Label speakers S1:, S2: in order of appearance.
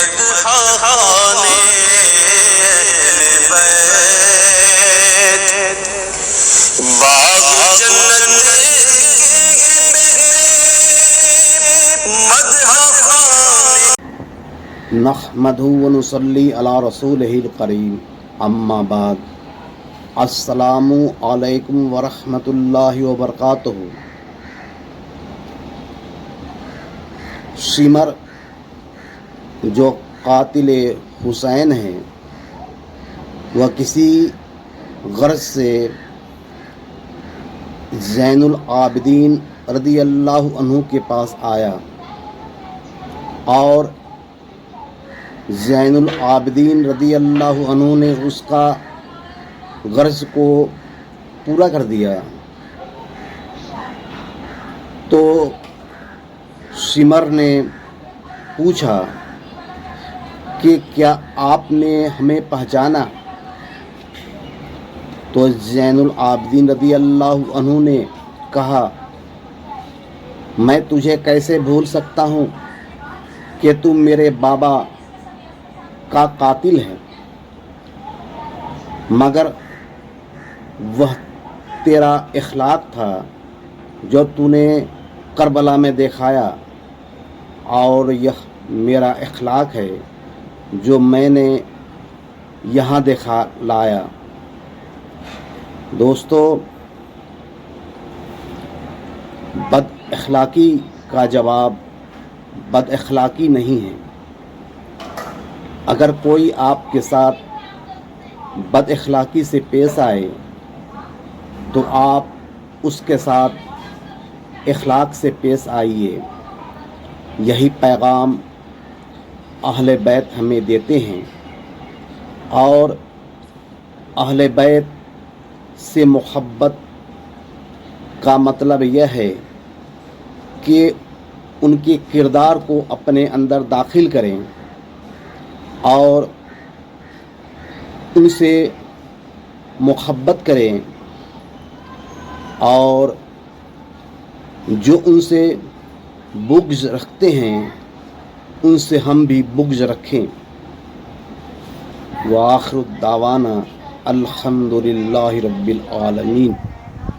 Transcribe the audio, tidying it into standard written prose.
S1: مدحانے بیت باغ جنت
S2: نحمدہ ونصلی علی رسولہ الکریم اما بعد السلام علیکم ورحمۃ اللہ وبرکاتہ۔ شمر جو قاتل حسین ہیں وہ کسی غرض سے زین العابدین رضی اللہ عنہ کے پاس آیا اور زین العابدین رضی اللہ عنہ نے اس کا غرض کو پورا کر دیا۔ تو شمر نے پوچھا کہ کیا آپ نے ہمیں پہچانا؟ تو زین العابدین رضی اللہ عنہ نے کہا میں تجھے کیسے بھول سکتا ہوں کہ تم میرے بابا کا قاتل ہے، مگر وہ تیرا اخلاق تھا جو تو نے کربلا میں دکھایا، اور یہ میرا اخلاق ہے جو میں نے یہاں دکھا لایا۔ دوستو، بد اخلاقی کا جواب بد اخلاقی نہیں ہے۔ اگر کوئی آپ کے ساتھ بد اخلاقی سے پیش آئے تو آپ اس کے ساتھ اخلاق سے پیش آئیے۔ یہی پیغام اہل بیت ہمیں دیتے ہیں، اور اہل بیت سے محبت کا مطلب یہ ہے کہ ان کے کردار کو اپنے اندر داخل کریں اور ان سے محبت کریں، اور جو ان سے بغض رکھتے ہیں ان سے ہم بھی بغض رکھیں۔ وآخر الدعوانا الحمد للہ رب العالمین۔